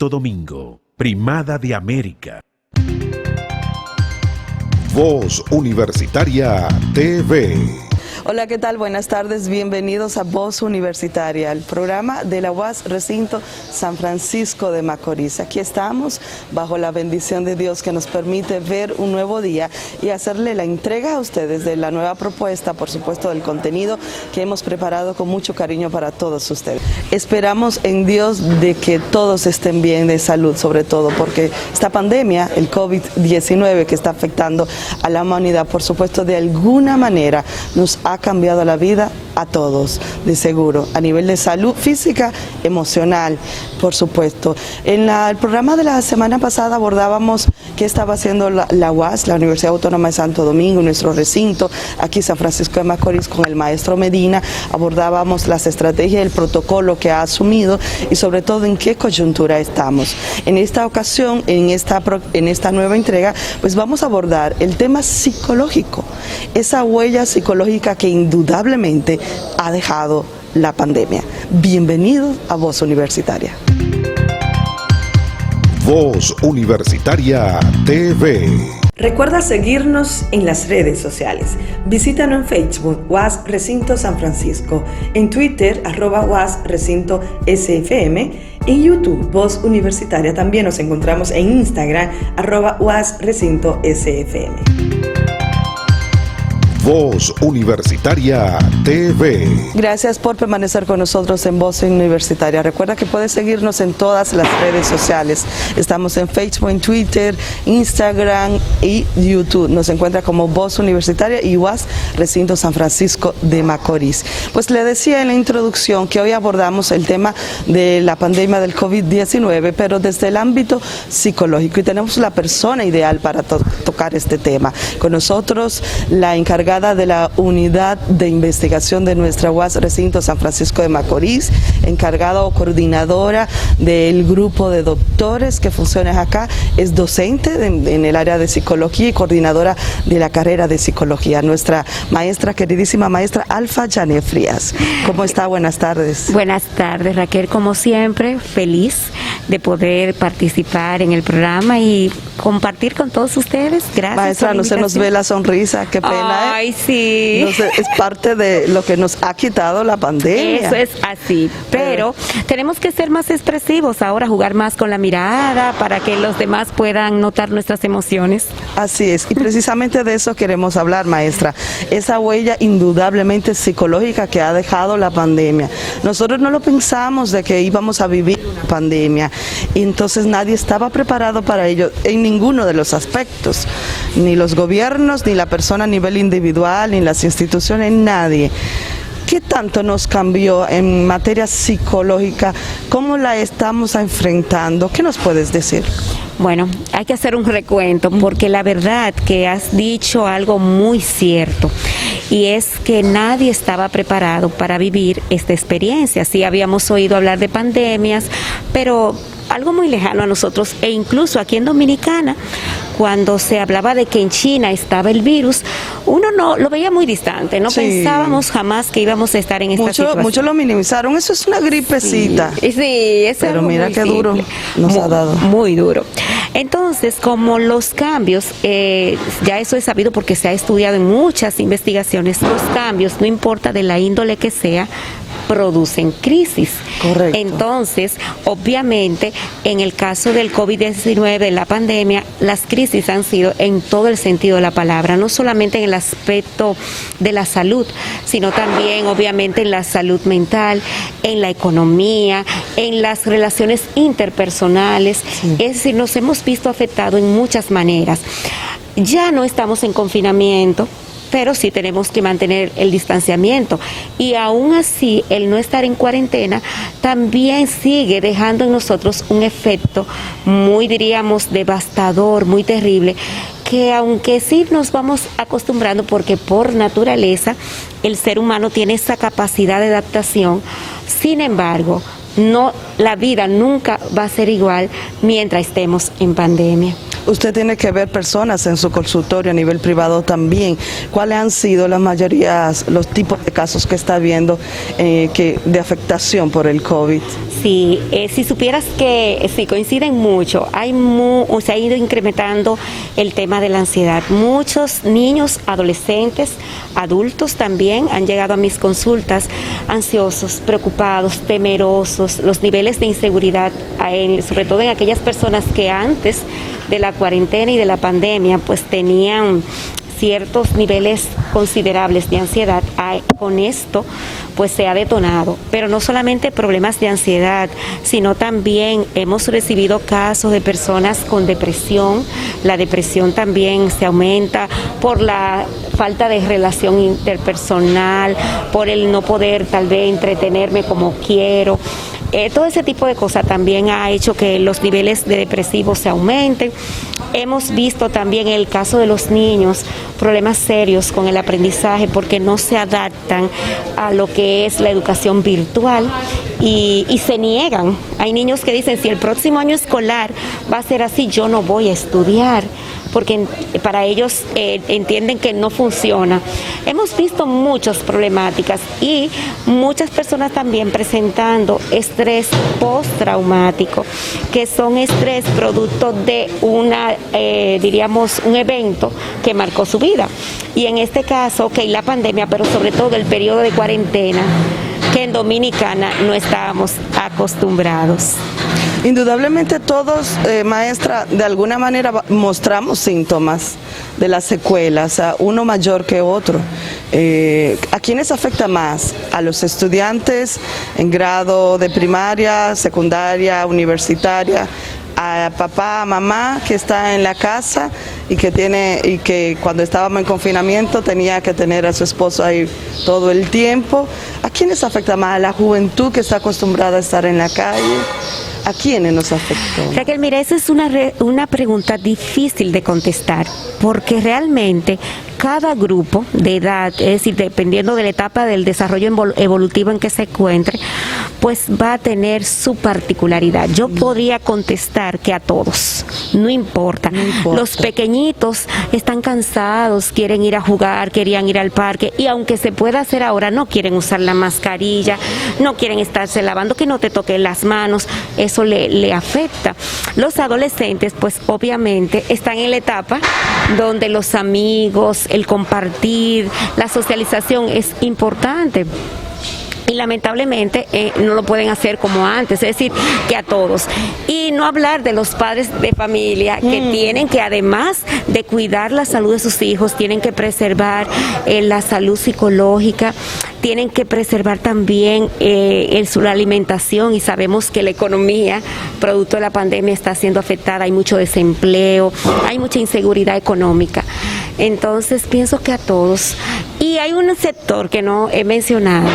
Santo Domingo, Primada de América. Voz Universitaria TV. Hola, ¿qué tal? Buenas tardes, bienvenidos a Voz Universitaria, el programa de la UAS Recinto San Francisco de Macorís. Aquí estamos bajo la bendición de Dios que nos permite ver un nuevo día y hacerle la entrega a ustedes de la nueva propuesta, por supuesto del contenido que hemos preparado con mucho cariño para todos ustedes. Esperamos en Dios de que todos estén bien de salud, sobre todo porque esta pandemia, el COVID-19 que está afectando a la humanidad, por supuesto de alguna manera nos ha cambiado la vida a todos, de seguro, a nivel de salud física, emocional, por supuesto. En el programa de la semana pasada abordábamos qué estaba haciendo la UAS, la Universidad Autónoma de Santo Domingo, nuestro recinto, aquí San Francisco de Macorís, con el maestro Medina. Abordábamos las estrategias, el protocolo que ha asumido y sobre todo en qué coyuntura estamos. En esta ocasión, en esta nueva entrega, pues vamos a abordar el tema psicológico, esa huella psicológica que indudablemente ha dejado la pandemia. Bienvenidos a Voz Universitaria. Voz Universitaria TV. Recuerda seguirnos en las redes sociales. Visítanos en Facebook, UAS Recinto San Francisco, en Twitter, @UAS Recinto SFM, en YouTube, Voz Universitaria. También nos encontramos en Instagram, @UAS Recinto SFM. Voz Universitaria TV. Gracias por permanecer con nosotros en Voz Universitaria. Recuerda que puedes seguirnos en todas las redes sociales. Estamos en Facebook, en Twitter, Instagram y YouTube. Nos encuentra como Voz Universitaria y UAS Recinto San Francisco de Macorís. Pues le decía en la introducción que hoy abordamos el tema de la pandemia del COVID-19, pero desde el ámbito psicológico, y tenemos la persona ideal para tocar este tema. Con nosotros la encargada de la unidad de investigación de nuestra UAS Recinto San Francisco de Macorís, encargada o coordinadora del grupo de doctores que funciona acá, es docente en el área de psicología y coordinadora de la carrera de psicología, nuestra maestra, queridísima maestra Alfa Yané Frías. ¿Cómo está? Buenas tardes. Buenas tardes, Raquel, como siempre, feliz de poder participar en el programa y compartir con todos ustedes. Gracias. Maestra, no se nos ve la sonrisa, qué pena. Ay, sí. No sé, es parte de lo que nos ha quitado la pandemia. Eso es así, pero tenemos que ser más expresivos ahora, jugar más con la mirada para que los demás puedan notar nuestras emociones. Así es, y precisamente de eso queremos hablar, maestra. Esa huella indudablemente psicológica que ha dejado la pandemia. Nosotros no lo pensamos de que íbamos a vivir una pandemia, y entonces nadie estaba preparado para ello en ninguno de los aspectos, ni los gobiernos, ni la persona a nivel individual, ni las instituciones, nadie. ¿Qué tanto nos cambió en materia psicológica? ¿Cómo la estamos enfrentando? ¿Qué nos puedes decir? Bueno, hay que hacer un recuento porque la verdad que has dicho algo muy cierto y es que nadie estaba preparado para vivir esta experiencia. Sí habíamos oído hablar de pandemias, pero algo muy lejano a nosotros, e incluso aquí en Dominicana, cuando se hablaba de que en China estaba el virus, uno no lo veía muy distante, no pensábamos jamás que íbamos a estar en esta situación. Muchos lo minimizaron, eso es una gripecita. Sí, eso pero mira qué duro nos ha dado. Muy duro. Entonces, como los cambios, ya eso es sabido porque se ha estudiado en muchas investigaciones, los cambios, no importa de la índole que sea, producen crisis. Correcto. Entonces, obviamente, en el caso del COVID-19, de la pandemia, las crisis han sido en todo el sentido de la palabra, no solamente en el aspecto de la salud, sino también, obviamente, en la salud mental, en la economía, en las relaciones interpersonales. Sí. Es decir, nos hemos visto afectados en muchas maneras. Ya no estamos en confinamiento, pero sí tenemos que mantener el distanciamiento, y aún así el no estar en cuarentena también sigue dejando en nosotros un efecto muy, diríamos, devastador, muy terrible, que aunque sí nos vamos acostumbrando porque por naturaleza el ser humano tiene esa capacidad de adaptación, sin embargo, no, la vida nunca va a ser igual mientras estemos en pandemia. Usted tiene que ver personas en su consultorio a nivel privado también. ¿Cuáles han sido las mayorías, los tipos de casos que está viendo de afectación por el COVID? Sí, si supieras que sí coinciden mucho, se ha ido incrementando el tema de la ansiedad. Muchos niños, adolescentes, adultos también han llegado a mis consultas ansiosos, preocupados, temerosos, los niveles de inseguridad, sobre todo en aquellas personas que antes de la cuarentena y de la pandemia pues tenían ciertos niveles considerables de ansiedad. Con esto pues se ha detonado, pero no solamente problemas de ansiedad, sino también hemos recibido casos de personas con depresión. La depresión también se aumenta por la falta de relación interpersonal, por el no poder tal vez entretenerme como quiero. Todo ese tipo de cosas también ha hecho que los niveles de depresivos se aumenten. Hemos visto también en el caso de los niños problemas serios con el aprendizaje porque no se adaptan a lo que es la educación virtual y se niegan. Hay niños que dicen, si el próximo año escolar va a ser así, yo no voy a estudiar, porque para ellos entienden que no funciona. Hemos visto muchas problemáticas y muchas personas también presentando estrés postraumático, que son estrés producto de un evento que marcó su vida. Y en este caso, la pandemia, pero sobre todo el periodo de cuarentena, que en Dominicana no estábamos acostumbrados. Indudablemente todos, maestra, de alguna manera mostramos síntomas de las secuelas, uno mayor que otro. ¿A quiénes afecta más? ¿A los estudiantes en grado de primaria, secundaria, universitaria? ¿A papá, a mamá que está en la casa y que cuando estábamos en confinamiento tenía que tener a su esposo ahí todo el tiempo? ¿A quiénes afecta más? ¿A la juventud que está acostumbrada a estar en la calle? ¿A quiénes nos afectó? Raquel, mira, esa es una pregunta difícil de contestar, porque realmente cada grupo de edad, es decir, dependiendo de la etapa del desarrollo evolutivo en que se encuentre, pues va a tener su particularidad. Yo podría contestar que a todos, no importa. Los pequeñitos están cansados, quieren ir a jugar, querían ir al parque, y aunque se pueda hacer ahora, no quieren usar la mascarilla, no quieren estarse lavando, que no te toquen las manos, eso le afecta. Los adolescentes, pues obviamente, están en la etapa donde los amigos, el compartir, la socialización es importante. Y lamentablemente no lo pueden hacer como antes, es decir, que a todos. Y no hablar de los padres de familia que tienen que, además de cuidar la salud de sus hijos, tienen que preservar la salud psicológica, tienen que preservar también su alimentación, y sabemos que la economía, producto de la pandemia, está siendo afectada, hay mucho desempleo, hay mucha inseguridad económica. Entonces pienso que a todos. Y hay un sector que no he mencionado,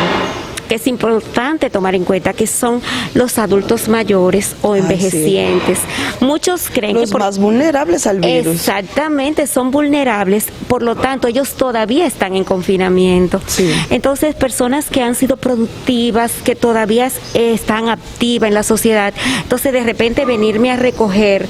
que es importante tomar en cuenta, que son los adultos mayores o envejecientes. Sí. Muchos creen los más vulnerables al virus. Exactamente, son vulnerables, por lo tanto ellos todavía están en confinamiento. Sí. Entonces, personas que han sido productivas, que todavía están activas en la sociedad, entonces de repente venirme a recoger,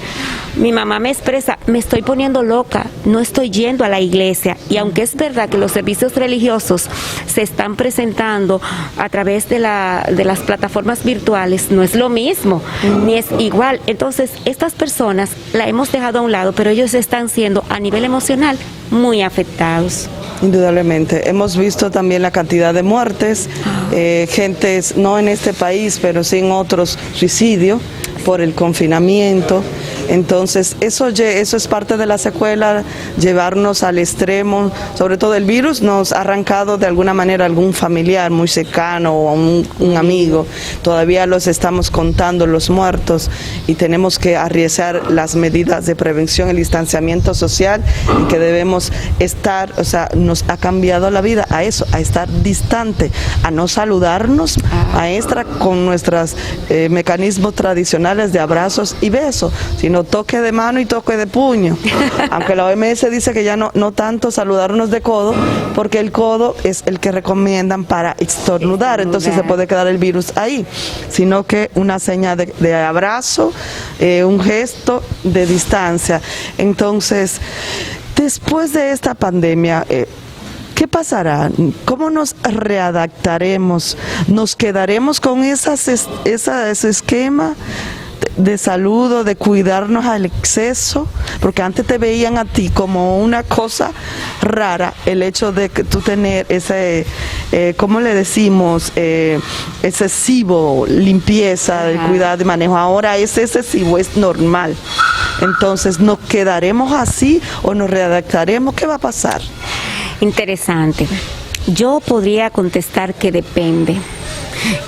mi mamá me expresa, me estoy poniendo loca, no estoy yendo a la iglesia. Y aunque es verdad que los servicios religiosos se están presentando a través de las plataformas virtuales, no es lo mismo, ni es igual. Entonces, estas personas la hemos dejado a un lado, pero ellos están siendo a nivel emocional muy afectados. Indudablemente. Hemos visto también la cantidad de muertes, gentes, no en este país, pero sí en otros, suicidio por el confinamiento. Entonces, eso es parte de la secuela, llevarnos al extremo. Sobre todo el virus nos ha arrancado de alguna manera algún familiar muy cercano o un amigo. Todavía los estamos contando los muertos y tenemos que arriesgar las medidas de prevención, el distanciamiento social, y que debemos estar, nos ha cambiado la vida a eso, a estar distante, a no saludarnos, maestra, con nuestros mecanismos tradicionales de abrazos y besos, sino toque de mano y toque de puño. Aunque la OMS dice que ya no tanto saludarnos de codo, porque el codo es el que recomiendan para estornudar, entonces se puede quedar el virus ahí, sino que una señal de abrazo, un gesto de distancia. Entonces, después de esta pandemia, ¿Qué pasará? ¿Cómo nos readaptaremos? ¿Nos quedaremos con ese esquema de salud, de cuidarnos al exceso? Porque antes te veían a ti como una cosa rara el hecho de que tú tener ese, ¿cómo le decimos? Excesivo limpieza, de cuidado, de manejo. Ahora es excesivo, es normal. Entonces, ¿nos quedaremos así o nos readaptaremos? ¿Qué va a pasar? Interesante. Yo podría contestar que depende.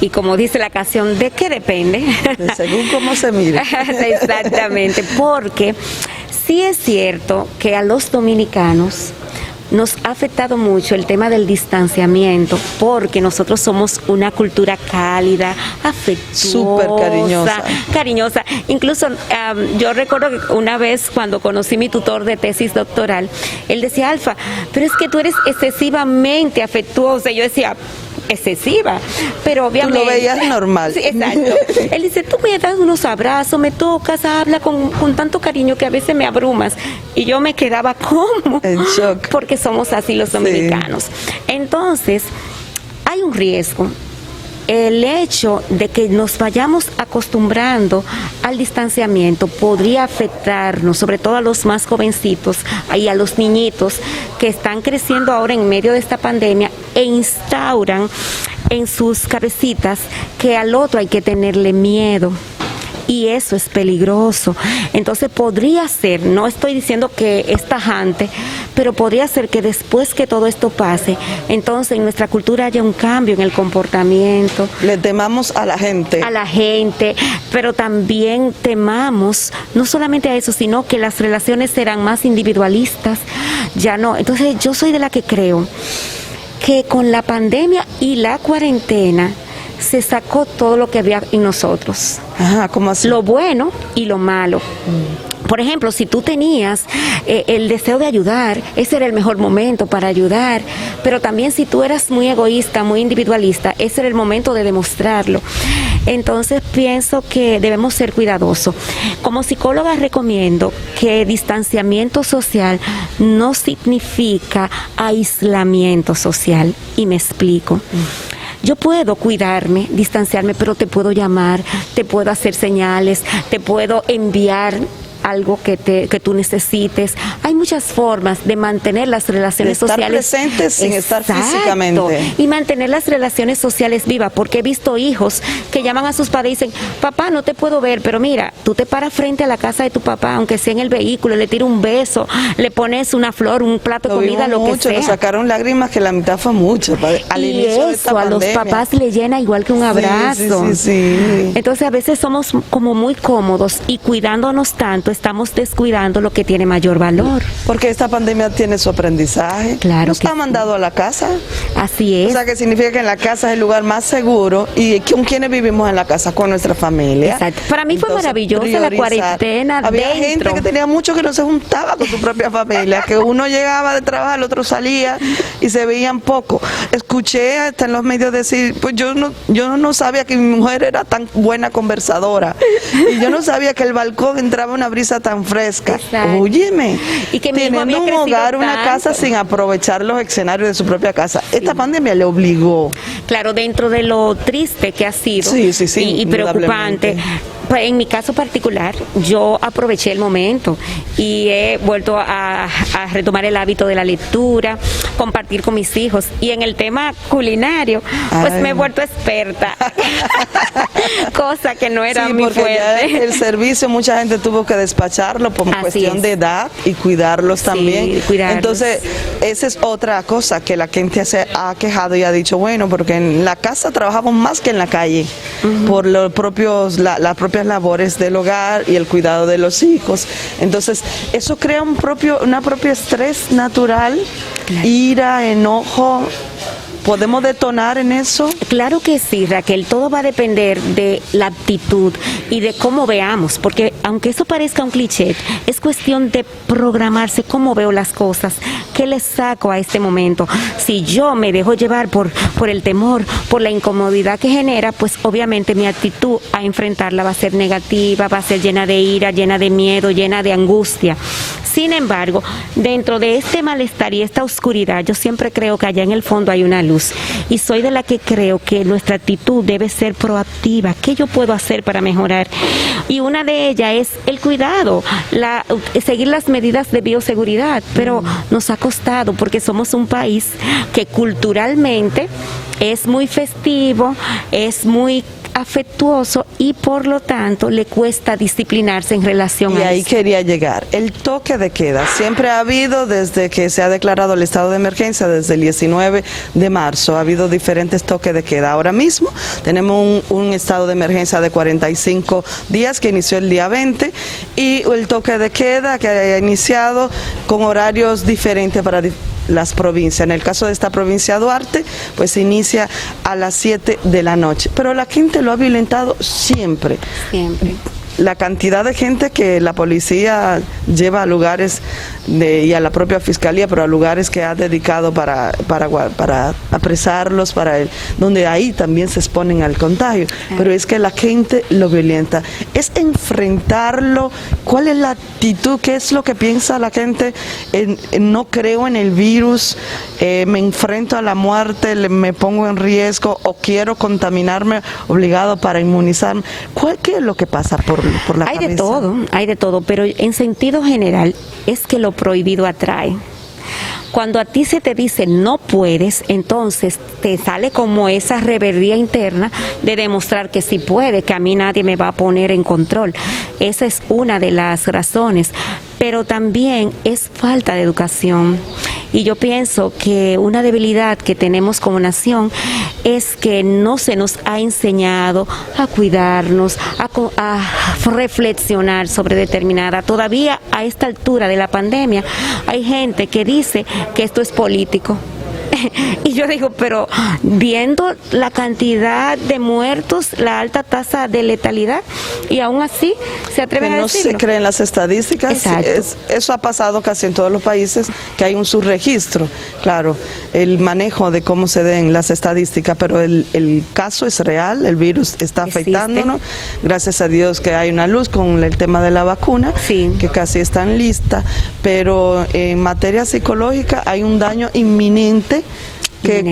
Y como dice la canción, ¿de qué depende? De según cómo se mire. Exactamente, porque sí es cierto que a los dominicanos nos ha afectado mucho el tema del distanciamiento, porque nosotros somos una cultura cálida, afectuosa, súper cariñosa. Incluso yo recuerdo que una vez cuando conocí mi tutor de tesis doctoral, él decía, Alfa, pero es que tú eres excesivamente afectuosa. Y yo decía, excesiva, pero obviamente... Tú lo veías normal. Sí, exacto. Él dice, tú me das unos abrazos, me tocas, habla con tanto cariño que a veces me abrumas. Y yo me quedaba como... En shock. Porque somos así los dominicanos. Sí. Entonces, hay un riesgo. El hecho de que nos vayamos acostumbrando al distanciamiento podría afectarnos, sobre todo a los más jovencitos y a los niñitos que están creciendo ahora en medio de esta pandemia e instauran en sus cabecitas que al otro hay que tenerle miedo. Y eso es peligroso. Entonces podría ser, no estoy diciendo que es tajante, pero podría ser que después que todo esto pase, entonces en nuestra cultura haya un cambio en el comportamiento. Le temamos a la gente. A la gente, pero también temamos, no solamente a eso, sino que las relaciones serán más individualistas. Ya no. Entonces yo soy de la que creo que con la pandemia y la cuarentena, se sacó todo lo que había en nosotros. Ajá, ¿cómo así? Lo bueno y lo malo. Por ejemplo, si tú tenías el deseo de ayudar, ese era el mejor momento para ayudar, pero también si tú eras muy egoísta, muy individualista, ese era el momento de demostrarlo. Entonces pienso que debemos ser cuidadosos. Como psicóloga recomiendo que distanciamiento social no significa aislamiento social, y me explico. Yo puedo cuidarme, distanciarme, pero te puedo llamar, te puedo hacer señales, te puedo enviar algo que tú necesites. Hay muchas formas de mantener las relaciones sociales. Estar presentes sin estar físicamente. Y mantener las relaciones sociales vivas, porque he visto hijos que llaman a sus padres y dicen, papá, no te puedo ver, pero mira, tú te paras frente a la casa de tu papá, aunque sea en el vehículo, le tiras un beso, le pones una flor, un plato de comida, lo que sea. Nos sacaron lágrimas, que la mitad fue mucho. Al inicio de esta pandemia. A los papás le llena igual que un abrazo. Sí. Entonces a veces somos como muy cómodos y cuidándonos tanto, estamos descuidando lo que tiene mayor valor. Porque esta pandemia tiene su aprendizaje. Claro. Nos está mandado a la casa. Así es. O sea, que significa que en la casa es el lugar más seguro. ¿Y con quiénes vivimos en la casa? Con nuestra familia. Exacto. Para mí fue maravillosa la cuarentena. Había gente que tenía mucho que no se juntaba con su propia familia, que uno llegaba de trabajar, el otro salía y se veían poco. Escuché hasta en los medios decir, pues yo no sabía que mi mujer era tan buena conversadora. Y yo no sabía que el balcón entraba una brisa tan fresca. Óyeme, y que teniendo un hogar, una casa, sin aprovechar los escenarios de su propia casa. Sí. Esta pandemia le obligó. Claro, dentro de lo triste que ha sido y preocupante. Pues en mi caso particular, yo aproveché el momento y he vuelto a retomar el hábito de la lectura, compartir con mis hijos. Y en el tema culinario, pues me he vuelto experta, cosa que no era muy fuerte. Ya el servicio, mucha gente tuvo que despacharlo por cuestión de edad y cuidarlos también. Cuidarlos. Entonces, esa es otra cosa que la gente se ha quejado y ha dicho, bueno, porque en la casa trabajamos más que en la calle, por los propios, las propias labores del hogar y el cuidado de los hijos. Entonces eso crea una propio estrés natural, ira, enojo. ¿Podemos detonar en eso? Claro que sí, Raquel, todo va a depender de la actitud y de cómo veamos, porque aunque eso parezca un cliché, es cuestión de programarse cómo veo las cosas, qué le saco a este momento. Si yo me dejo llevar por el temor, por la incomodidad que genera, pues obviamente mi actitud a enfrentarla va a ser negativa, va a ser llena de ira, llena de miedo, llena de angustia. Sin embargo, dentro de este malestar y esta oscuridad, yo siempre creo que allá en el fondo hay una luz. Y soy de la que creo que nuestra actitud debe ser proactiva. ¿Qué yo puedo hacer para mejorar? Y una de ellas es el cuidado, seguir las medidas de bioseguridad. Pero nos ha costado porque somos un país que culturalmente es muy festivo, es muy afectuoso y por lo tanto le cuesta disciplinarse en relación a eso. Y ahí quería llegar. El toque de queda siempre ha habido desde que se ha declarado el estado de emergencia, desde el 19 de marzo, ha habido diferentes toques de queda. Ahora mismo tenemos un estado de emergencia de 45 días que inició el día 20 y el toque de queda que ha iniciado con horarios diferentes para las provincias. En el caso de esta provincia Duarte, pues inicia a las 7 de la noche. Pero la gente lo ha violentado siempre. Siempre. La cantidad de gente que la policía lleva a lugares y a la propia fiscalía, pero a lugares que ha dedicado para apresarlos, donde ahí también se exponen al contagio. Pero es que la gente lo violenta. Es enfrentarlo. ¿Cuál es la actitud? ¿Qué es lo que piensa la gente? No creo en el virus, me enfrento a la muerte, me pongo en riesgo o quiero contaminarme obligado para inmunizarme. ¿Qué es lo que pasa por la cabeza? Hay de todo, pero en sentido general es que lo prohibido atrae. Cuando a ti se te dice no puedes, entonces te sale como esa rebeldía interna de demostrar que sí puede, que a mí nadie me va a poner en control. Esa es una de las razones, pero también es falta de educación. Y yo pienso que una debilidad que tenemos como nación es que no se nos ha enseñado a cuidarnos, a reflexionar sobre determinada. Todavía a esta altura de la pandemia hay gente que dice que esto es político. Y yo digo, pero viendo la cantidad de muertos, la alta tasa de letalidad, y aún así se atreven a decirlo. No se creen las estadísticas. Eso ha pasado casi en todos los países, que hay un subregistro. Claro, el manejo de cómo se den las estadísticas, pero el caso es real, el virus está afectándonos. Gracias a Dios que hay una luz con el tema de la vacuna, que casi están listas, pero en materia psicológica hay un daño inminente.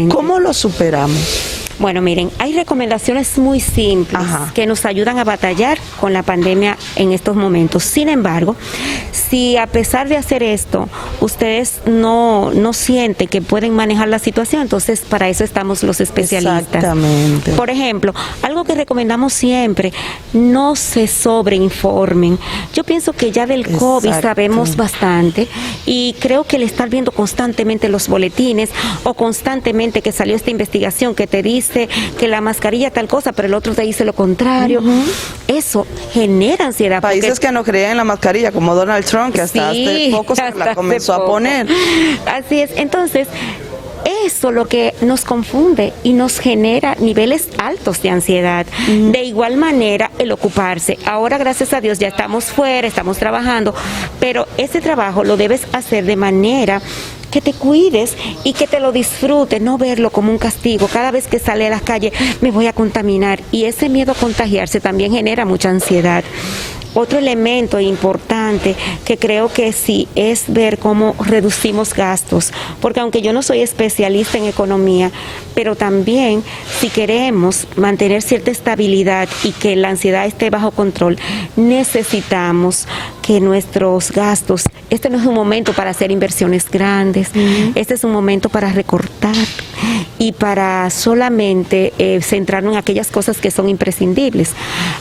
¿Cómo lo superamos? Bueno, miren, hay recomendaciones muy simples que nos ayudan a batallar con la pandemia en estos momentos. Sin embargo, si a pesar de hacer esto, ustedes no sienten que pueden manejar la situación, entonces para eso estamos los especialistas. Exactamente. Por ejemplo, algo que recomendamos siempre, no se sobreinformen. Yo pienso que ya del COVID sabemos bastante y creo que el estar viendo constantemente los boletines o constantemente que salió esta investigación que te dice que la mascarilla tal cosa, pero el otro te dice lo contrario. Eso genera ansiedad. Países que no creían en la mascarilla, como Donald Trump, que hasta hace poco se la comenzó a poner. Así es. Entonces, eso lo que nos confunde y nos genera niveles altos de ansiedad. De igual manera, el ocuparse. Ahora, gracias a Dios, ya estamos fuera, estamos trabajando, pero ese trabajo lo debes hacer de manera que te cuides y que te lo disfrutes, no verlo como un castigo. Cada vez que sale a las calles me voy a contaminar, y ese miedo a contagiarse también genera mucha ansiedad. Otro elemento importante que creo que sí es ver cómo reducimos gastos, porque aunque yo no soy especialista en economía, pero también si queremos mantener cierta estabilidad y que la ansiedad esté bajo control, necesitamos que nuestros gastos, este no es un momento para hacer inversiones grandes, este es un momento para recortar y para solamente centrarnos en aquellas cosas que son imprescindibles.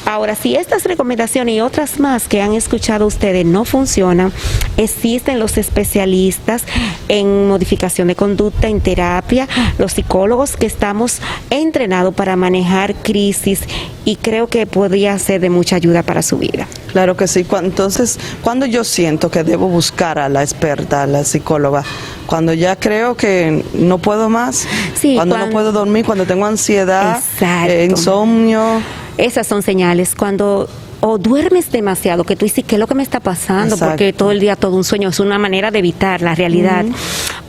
Ahora, si estas recomendaciones y otras más que han escuchado ustedes no funcionan, existen los especialistas en modificación de conducta, en terapia, los psicólogos que estamos entrenados para manejar crisis, y creo que podría ser de mucha ayuda para su vida. Claro que sí. Entonces, ¿cuándo yo siento que debo buscar a la experta, a la psicóloga? Cuando ya creo que no puedo más, cuando no puedo dormir, cuando tengo ansiedad, insomnio. Esas son señales. Cuando o duermes demasiado, que tú dices, ¿qué es lo que me está pasando? Porque todo el día todo un sueño, es una manera de evitar la realidad.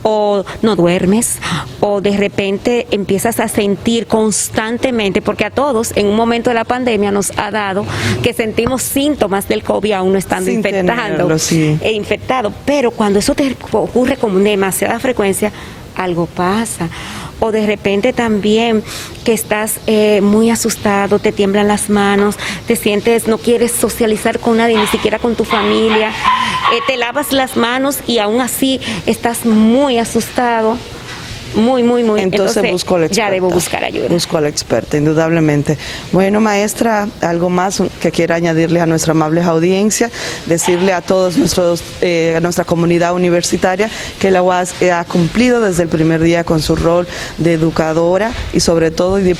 o no duermes, o de repente empiezas a sentir constantemente, porque a todos en un momento de la pandemia nos ha dado que sentimos síntomas del COVID aún no estando infectado, pero cuando eso te ocurre con demasiada frecuencia, algo pasa. O de repente también que estás muy asustado, te tiemblan las manos, te sientes, no quieres socializar con nadie, ni siquiera con tu familia, te lavas las manos y aún así estás muy asustado. Muy. Entonces busco a la experta. Ya debo buscar ayuda. Busco a la experta, indudablemente. Bueno, maestra, algo más que quiera añadirle a nuestra amable audiencia, decirle a todos a nuestra comunidad universitaria que la UAS ha cumplido desde el primer día con su rol de educadora y sobre todo de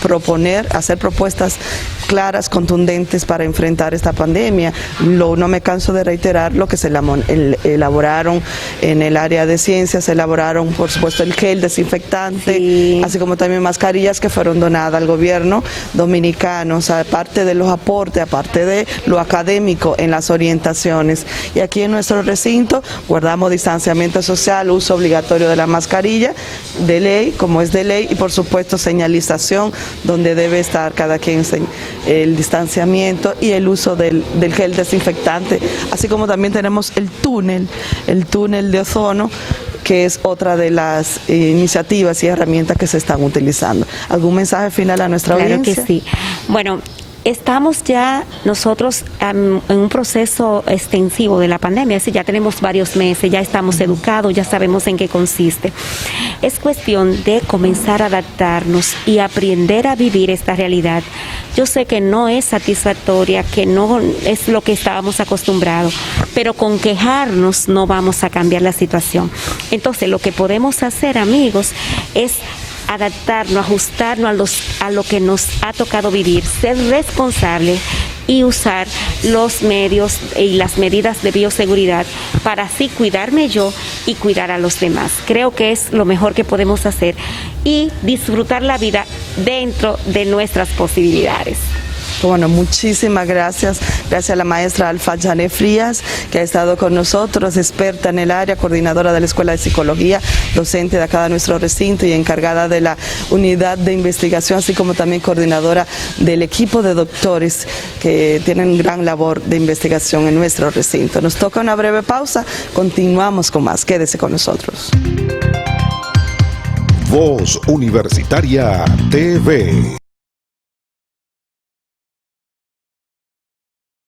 hacer propuestas claras, contundentes para enfrentar esta pandemia. No me canso de reiterar lo que se elaboraron en el área de ciencias, se elaboraron por supuesto el gel desinfectante, sí, así como también mascarillas que fueron donadas al gobierno dominicano, o sea, aparte de los aportes, aparte de lo académico en las orientaciones. Y aquí en nuestro recinto guardamos distanciamiento social, uso obligatorio de la mascarilla, de ley, como es de ley, y por supuesto señalización donde debe estar cada quien, el distanciamiento y el uso del gel desinfectante, así como también tenemos el túnel de ozono, que es otra de las iniciativas y herramientas que se están utilizando. ¿Algún mensaje final a nuestra audiencia? Claro que sí. Bueno, estamos ya nosotros en un proceso extensivo de la pandemia, es decir, ya tenemos varios meses, ya estamos educados, ya sabemos en qué consiste. Es cuestión de comenzar a adaptarnos y aprender a vivir esta realidad. Yo sé que no es satisfactoria, que no es lo que estábamos acostumbrados, pero con quejarnos no vamos a cambiar la situación. Entonces, lo que podemos hacer, amigos, es adaptarnos, ajustarnos a lo que nos ha tocado vivir, ser responsables y usar los medios y las medidas de bioseguridad para así cuidarme yo y cuidar a los demás. Creo que es lo mejor que podemos hacer y disfrutar la vida dentro de nuestras posibilidades. Bueno, muchísimas gracias. Gracias a la maestra Alfa Janet Frías, que ha estado con nosotros, experta en el área, coordinadora de la Escuela de Psicología, docente de acá de nuestro recinto y encargada de la unidad de investigación, así como también coordinadora del equipo de doctores que tienen gran labor de investigación en nuestro recinto. Nos toca una breve pausa, continuamos con más. Quédese con nosotros. Voz Universitaria TV.